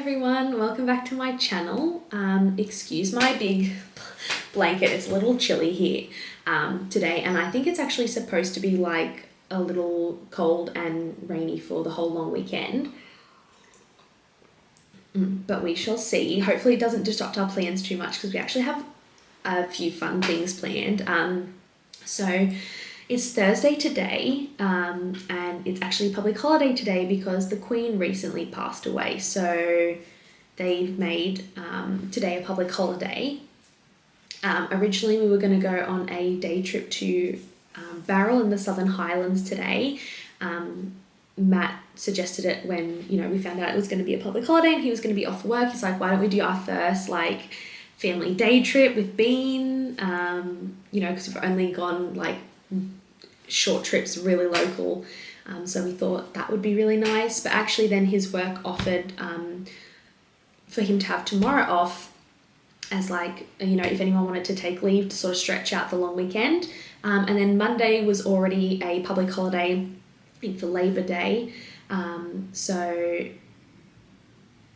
everyone, welcome back to my channel. Excuse my big blanket, it's a little chilly here today, and I think it's actually supposed to be like a little cold and rainy for the whole long weekend. But we shall see. Hopefully it doesn't disrupt our plans too much because we actually have a few fun things planned. So it's Thursday today, and it's actually a public holiday today because the Queen recently passed away. So they've made today a public holiday. Originally we were going to go on a day trip to Barrel in the Southern Highlands today. Matt suggested it when, we found out it was going to be a public holiday and he was going to be off work. He's like, why don't we do our first family day trip with Bean? Because we've only gone short trips, really local. So we thought that would be really nice. But actually then his work offered for him to have tomorrow off as if anyone wanted to take leave to sort of stretch out the long weekend. And then Monday was already a public holiday, I think for Labor Day. So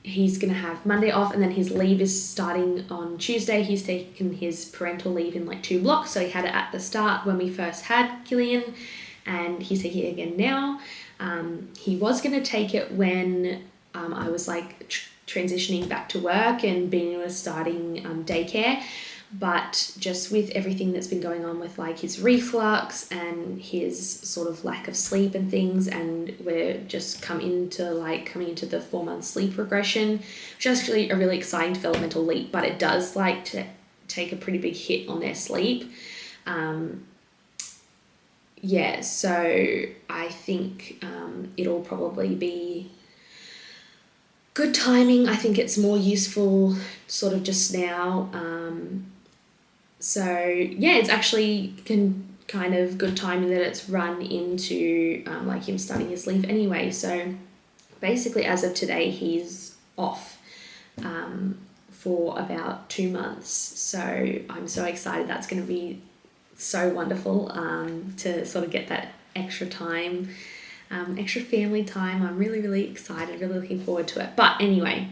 he's going to have Monday off, and then his leave is starting on Tuesday. He's taken his parental leave in 2 blocks. So he had it at the start when we first had Killian, and he's taking it again now. He was going to take it when I was transitioning back to work and Bean was starting daycare. But just with everything that's been going on with his reflux and his sort of lack of sleep and things, and we're just coming into the 4-month sleep regression, which is actually a really exciting developmental leap, but it does to take a pretty big hit on their sleep. So I think it'll probably be good timing. I think it's more useful sort of just now. It's actually kind of good timing that it's run into him starting his leave anyway. So basically as of today, he's off for about 2 months. So I'm so excited. That's going to be so wonderful to sort of get that extra time, extra family time. I'm really, really excited, really looking forward to it. But anyway,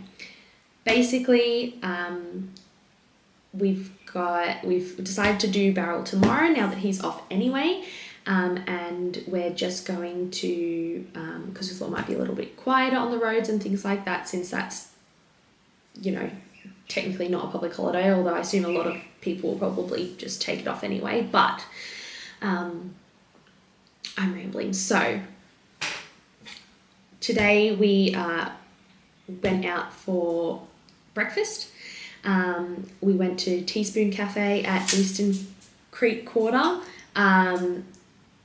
basically we've decided to do Barrel tomorrow now that he's off anyway, and we're just going to because we thought it might be a little bit quieter on the roads and things like that, since that's technically not a public holiday, although I assume a lot of people will probably just take it off anyway. But I'm rambling. So today we went out for breakfast. We went to Teaspoon Cafe at Eastern Creek Quarter,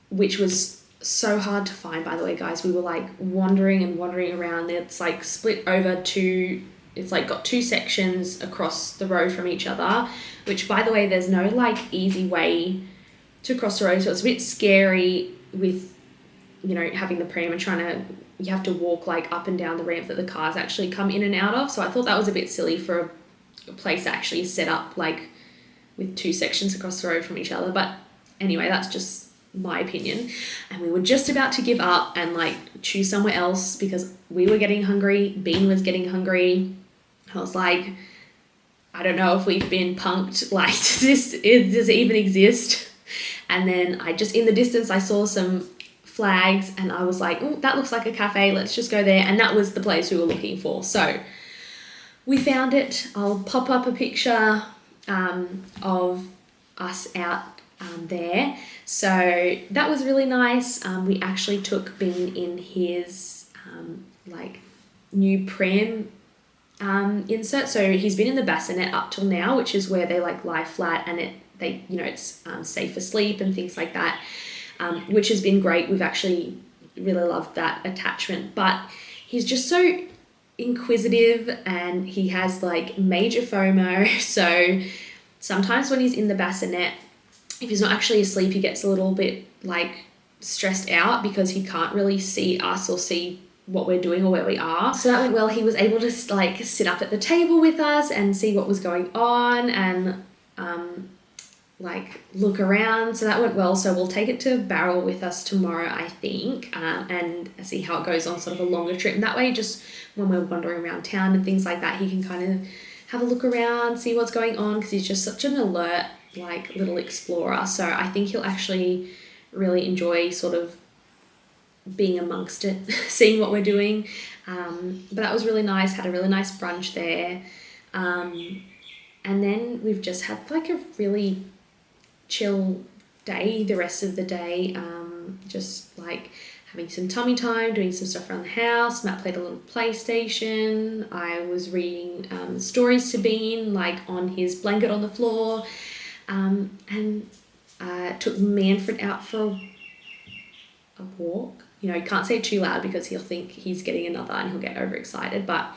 which was so hard to find, by the way, guys. We were wandering around. It's split over two, it's got 2 sections across the road from each other, which, by the way, there's no easy way to cross the road. So it's a bit scary with, having the pram and you have to walk up and down the ramp that the cars actually come in and out of. So I thought that was a bit silly for a place actually set up with 2 sections across the road from each other. But anyway, that's just my opinion. And we were just about to give up and choose somewhere else because we were getting hungry. Bean was getting hungry. I was like, I don't know if we've been punked. Does it even exist? And then in the distance, I saw some flags and I was like, oh, that looks like a cafe. Let's just go there. And that was the place we were looking for. So we found it. I'll pop up a picture of us out there. So that was really nice. We actually took Bean in his new pram insert. So he's been in the bassinet up till now, which is where they lie flat and it's safe for sleep and things like that, which has been great. We've actually really loved that attachment. But he's just so inquisitive and he has major FOMO. So sometimes when he's in the bassinet, if he's not actually asleep, he gets a little bit stressed out because he can't really see us or see what we're doing or where we are. So that went well. He was able to sit up at the table with us and see what was going on, and like look around. So that went well. So we'll take it to Barrel with us tomorrow, I think, and see how it goes on sort of a longer trip. And that way, just when we're wandering around town and things like that, he can kind of have a look around, see what's going on, because he's just such an alert, like, little explorer. So I think he'll actually really enjoy sort of being amongst it, seeing what we're doing. But that was really nice. Had a really nice brunch there. And then we've just had like a really chill day the rest of the day, just like having some tummy time, doing some stuff around the house. Matt played a little PlayStation. I was reading stories to Bean, like on his blanket on the floor, and took Manfred out for a walk. You know, you can't say it too loud because he'll think he's getting another and he'll get overexcited, but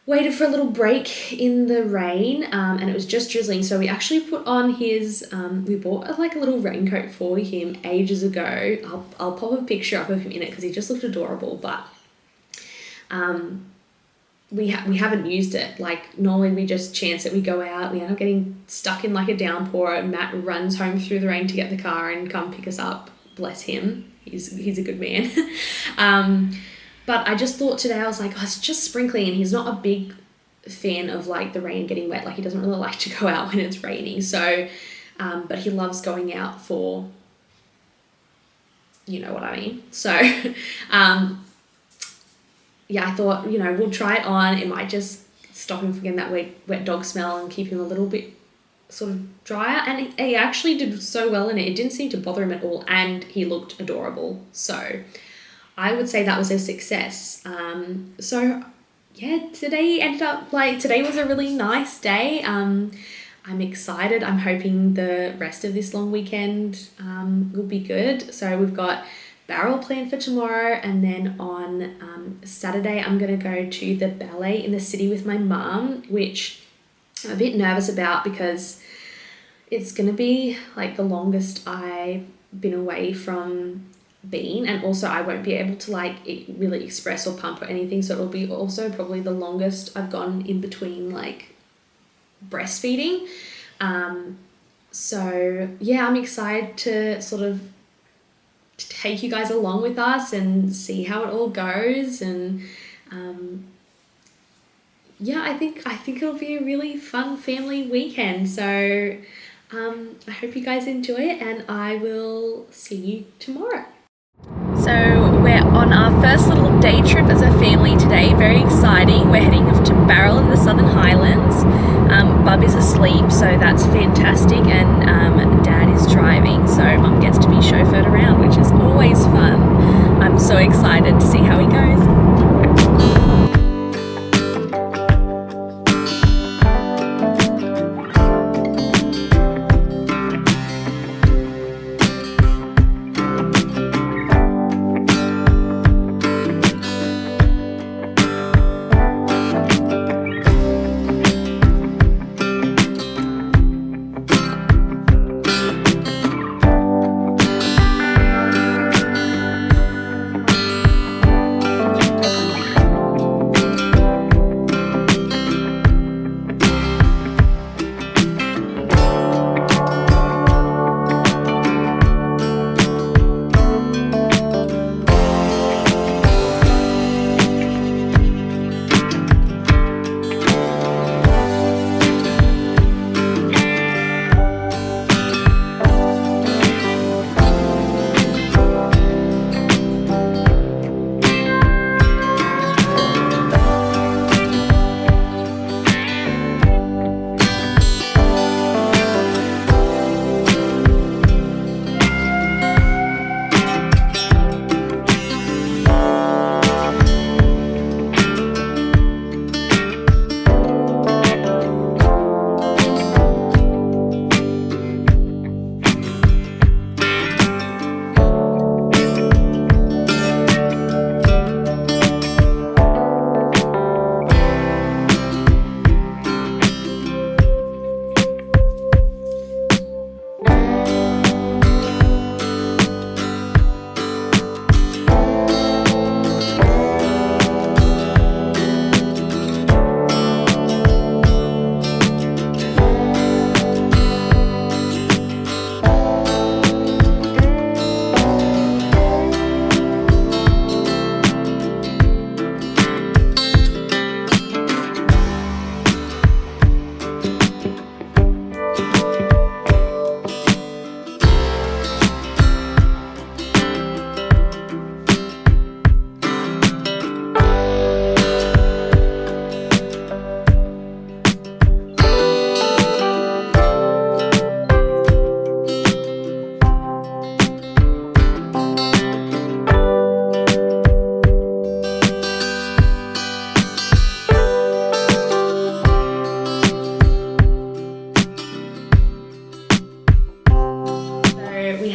waited for a little break in the rain, and it was just drizzling. So we actually put on his, we bought like a little raincoat for him ages ago. I'll pop a picture up of him in it because he just looked adorable, but we haven't used it. Like normally we just chance it, we go out, we end up getting stuck in like a downpour, and Matt runs home through the rain to get the car and come pick us up. Bless him. He's a good man. But I just thought today, I was like, oh, it's just sprinkling, and he's not a big fan of like the rain getting wet. Like he doesn't really like to go out when it's raining. So, but he loves going out for, you know what I mean? So, yeah, I thought, you know, we'll try it on. It might just stop him from getting that wet dog smell and keep him a little bit sort of drier. And he actually did so well in it. It didn't seem to bother him at all, and he looked adorable. So I would say that was a success. So yeah, today was a really nice day. I'm excited. I'm hoping the rest of this long weekend will be good. So we've got Barrel planned for tomorrow, and then on Saturday I'm going to go to the ballet in the city with my mum, which I'm a bit nervous about because it's going to be like the longest I've been away from Bean, and also I won't be able to like really express or pump or anything, so it'll be also probably the longest I've gone in between like breastfeeding. So yeah, I'm excited to sort of take you guys along with us and see how it all goes, and yeah, I think it'll be a really fun family weekend. So I hope you guys enjoy it, and I will see you tomorrow. So we're on our first little day trip as a family today. Very exciting. We're heading off to Barrel in the Southern Highlands. Bub is asleep, so that's fantastic, and Dad is driving, so Mum gets to be chauffeured around, which is always fun. I'm so excited to see how he goes.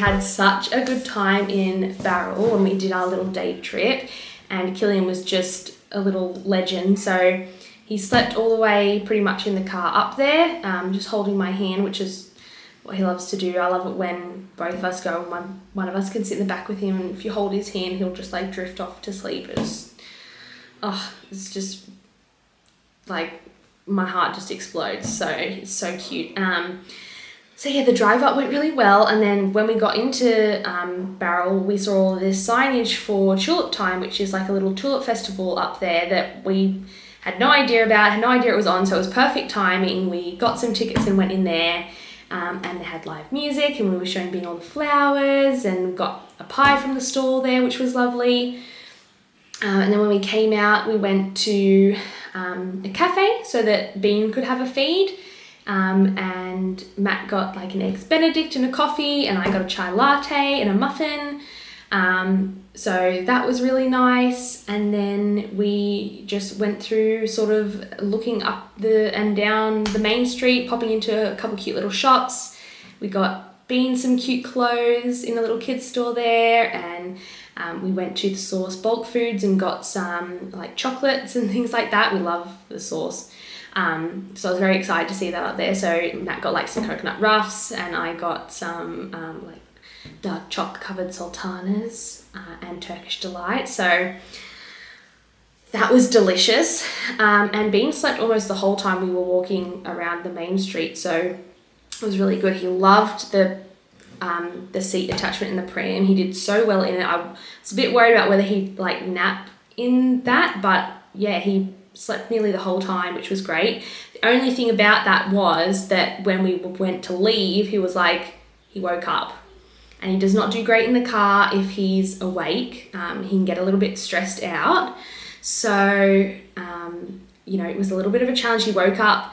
had such a good time in Barrel when we did our little day trip, and Killian was just a little legend. So he slept all the way pretty much in the car up there, just holding my hand, which is what he loves to do. I love it when both of us go and one of us can sit in the back with him, and if you hold his hand, he'll just like drift off to sleep. It's just like my heart just explodes. So it's so cute. So yeah, the drive up went really well, and then when we got into Barrel, we saw all this signage for Tulip Time, which is like a little tulip festival up there that we had no idea about, had no idea it was on, so it was perfect timing. We got some tickets and went in there, and they had live music, and we were showing Bean all the flowers, and got a pie from the stall there, which was lovely. And then when we came out, we went to a cafe so that Bean could have a feed. And Matt got like an Eggs Benedict and a coffee, and I got a chai latte and a muffin. So that was really nice. And then we just went through sort of looking up and down the main street, popping into a couple cute little shops. We got Bean some cute clothes in a little kids store there, and we went to the Sauce bulk foods and got some like chocolates and things like that. We love the Sauce. So I was very excited to see that up there. So Matt got like some coconut ruffs, and I got some like dark chocolate covered sultanas and Turkish delight. So that was delicious. And Bean slept almost the whole time we were walking around the main street. So it was really good. He loved the seat attachment in the pram. He did so well in it. I was a bit worried about whether he'd like nap in that, but yeah, he slept nearly the whole time, which was great. The only thing about that was that when we went to leave, he was like, he woke up, and he does not do great in the car if he's awake. He can get a little bit stressed out. So, it was a little bit of a challenge. He woke up,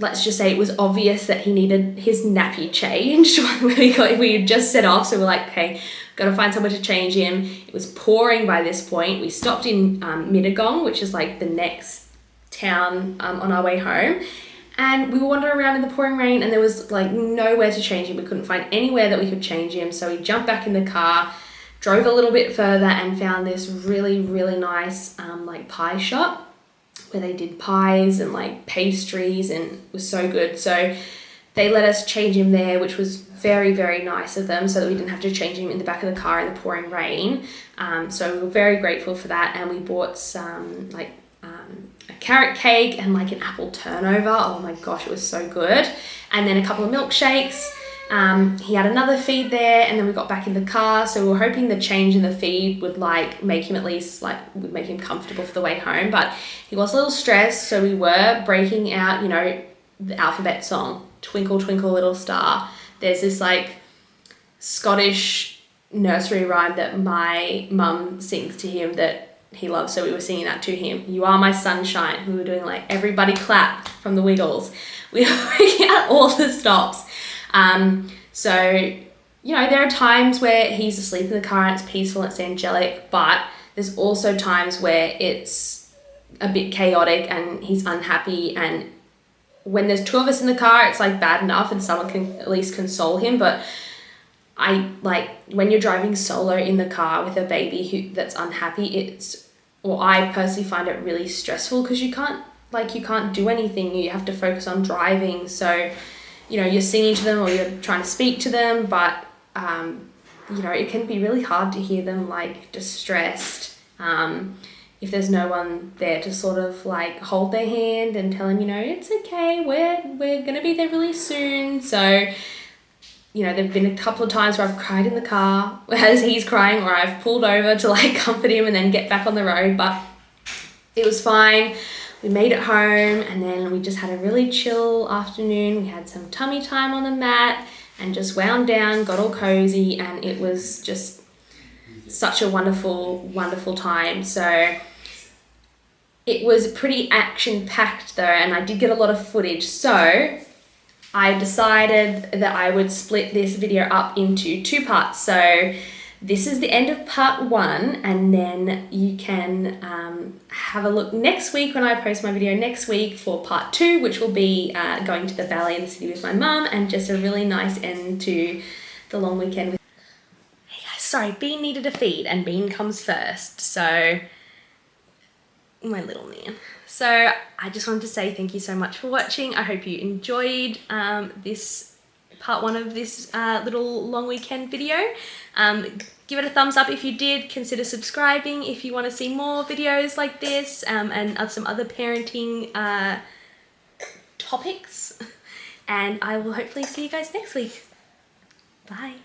let's just say it was obvious that he needed his nappy changed when we had just set off. So we're like, okay, got to find somewhere to change him. It was pouring by this point. We stopped in Musicom, which is like the next town on our way home. And we were wandering around in the pouring rain, and there was like nowhere to change him. We couldn't find anywhere that we could change him. So we jumped back in the car, drove a little bit further, and found this really, really nice like pie shop where they did pies and like pastries, and it was so good. So they let us change him there, which was very, very nice of them, so that we didn't have to change him in the back of the car in the pouring rain. So we were very grateful for that, and we bought some a carrot cake and like an apple turnover. Oh my gosh, it was so good. And then a couple of milkshakes. He had another feed there, and then we got back in the car. So we were hoping the change in the feed would like make him would make him comfortable for the way home. But he was a little stressed, so we were breaking out, the alphabet song, Twinkle Twinkle Little Star. There's this like Scottish nursery rhyme that my mum sings to him that he loves, so we were singing that to him. You are my sunshine. We were doing like everybody clap from the Wiggles. We were breaking out all the stops. So, there are times where he's asleep in the car and it's peaceful and it's angelic, but there's also times where it's a bit chaotic and he's unhappy. And when there's two of us in the car, it's like bad enough and someone can at least console him. But when you're driving solo in the car with a baby that's unhappy, I personally find it really stressful, because you can't do anything. You have to focus on driving. So, you're singing to them or you're trying to speak to them, but, it can be really hard to hear them like distressed if there's no one there to sort of like hold their hand and tell them, it's okay, we're going to be there really soon. So, there've been a couple of times where I've cried in the car as he's crying, or I've pulled over to like comfort him and then get back on the road, but it was fine. We made it home, and then we just had a really chill afternoon. We had some tummy time on the mat and just wound down, got all cozy, and it was just such a wonderful, wonderful time. So it was pretty action-packed though, and I did get a lot of footage. So I decided that I would split this video up into two parts. So this is the end of part 1, and then you can have a look next week when I post my video next week for part 2, which will be going to the ballet in the city with my mum, and just a really nice end to the long weekend. Hey guys, sorry, Bean needed a feed and Bean comes first, so my little man. So I just wanted to say thank you so much for watching. I hope you enjoyed this part 1 of this little long weekend video. Give it a thumbs up if you did. Consider subscribing if you want to see more videos like this and some other parenting topics. And I will hopefully see you guys next week. Bye.